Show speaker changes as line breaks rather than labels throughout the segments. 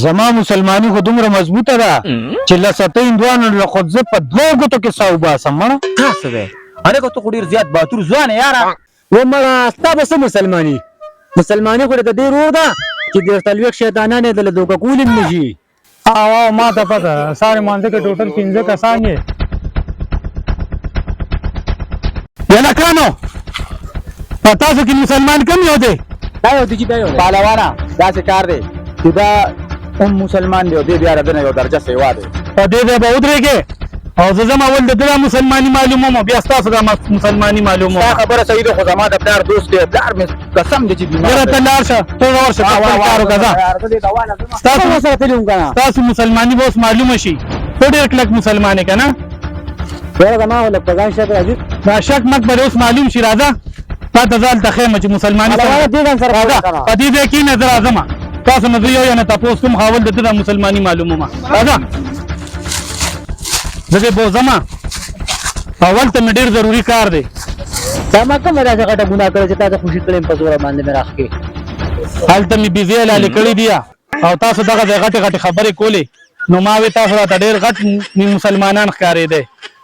زما مسلمانی خو دومره مضبوطه ده چې لسته هندوانو له خود زه په دوه ګوتو کې سا وباسم مړه.
تاسو دی هلکه ته خو ډېر زیات باتور ځوان یې یاره.
و مړه ستا به څه مسلماني خو د دې رور ده چې د څلوېښت شیطانان یې دله دوکه کول هم نه شي.
او ما ته پته سارے مانځه کې ټوټل 15 کسان یې.
یلکانو په تاسو کې مسلمان کم یو دی؟
دا یو دی چې دا یو دی
پهلوانه داسې کار دی چې دا مسلمان دی او دې بیا د یو درجه سیوا دی.
په دې ځای به ودرېږې او زه ځم اول د ده مسلماني معلوموم بیا ستاسو دا مسلماني معلوموم.
دا خبره صحیح ده خو زما د پلار دوست دی پلار مې قسم دی چې بیمار
یاره ته لاړ شه ته ورشه ته خپل کار وکړه. ستاسو مسلماني به اوس معلومه شي. ته ډېر کلک مسلمان یې که نه؟
یاره زما خو لږ په ځان شک راځي.
دا شک مک به اوس معلوم شي. راځه تا ته زه هلته ښیم چې مسلماني راځه په دې ځای کښېنه زه راځم. تاسو نه زه یو نه تپوس کوم خاول د ده د مسلماني معلومومه. راځه زه دې بوځم اول ته مې ډېر ضروري کار دی.
دا ما کومه داسې غټه ګناه کړې چې تا ته خوشي کړې په زوره باندې مې راښکې.
هلته مې بیزې لالې کړي دي او تاسو دغه ځای غټې خبرې کولې نو ما وې تاسو راته ډېر غټ مسلمانان ښکارېدی.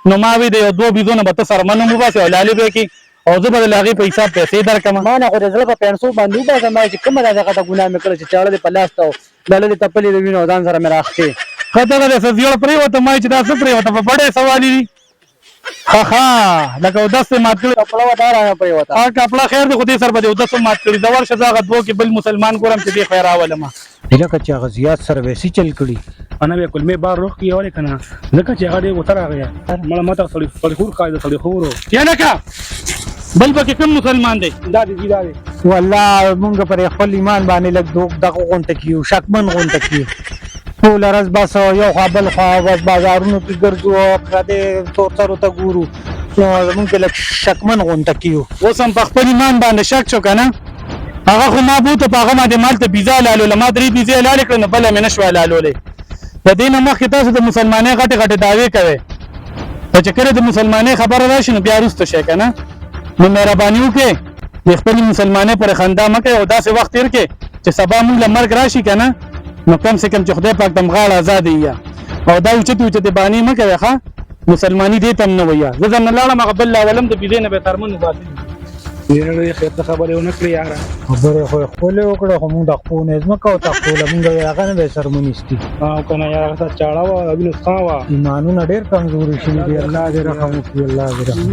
نو ما وې د یو دوه بیزو نه به ته سره منم وباسې او لالې به کړي او زه به د هغې په حساب پیسې درکړم.
ما نه خو د زړه په پنسو باندې وباسم چې کومه داسې غټه ګناه مې کړې چې چاړه دې په لاس ته لاله دې تپلې د وینو ځان سره مې راښکې.
ښه دغه دی څه زیړه پرېوته ما چې دا څه پرېوته په بډې سوالي دي. ښه لکه اودس یې مات کړی
کپړه وته رانه پرېوته.
کپړه خیر دی خو دې سر به دې اودس هم مات کړي. زه ورشه زه هغه دوه کې بل مسلمان ګورم چې دې خو یې راولمه.
لکه چې هغه زیات سره ویسي چل کړي
انا به کلمې بار روح کې ولې کنه ځکه چې هغه ډېر وته راغی مړه ماته سړی خور قاعده سړی خورو
یا لکه بل پکې کوم مسلمان دی؟
دا دی دا دی
والله مونږ پر خپل ایمان باندې لږ دغه غونډه کیو شکمن غونډه کیو ټول ورځ بس یو خوا بل خوا بس بازارونو کې ګرځو پردې تورسرو ته ګورو مونږ لږ شکمن غونډه کیو.
اوس هم په خپل ایمان باندې شک شو که نه؟ هغه خو ما بوته په هغه باندې مالته بیزه لالوله ما 3 بیزې لالې کړې نو بله مې نه شوه لالولی. د دې نه مخکې تاسو د مسلمانۍ غټې دعوې کوئ خو چې کله د مسلمانۍ خبره راشي نو بیا وروسته شئ که نه؟ نو مهرباني وکړئ د خپلې مسلمانۍ پورې خندا مه کوئ او داسې وخت تېر کړئ چې سبا مونږ له مرګ راشي که نه نو کم سے کم چې خدای پاک ته غاړه ازاده وي او دا اوچتې بانې مه کوئ ښه مسلماني دې ته هم نه وایه. زه ځم نه لاړم هغه بل لاولم د بیزې نه به یې ترمن وباسي.
یاره خیر ته خبرې ونه کړې یاره
خبرې خو یې خپلې وکړه خو مونږ د خپلو نه ځمکه او تخپوله مونږ هغه نه به سرمنیستي
او که نه یاره هغه چاړه وه ابي نسخه وه
ایمانونه ډېر کمزوري شوي دي. الله دې رحم وکړي الله دې رحم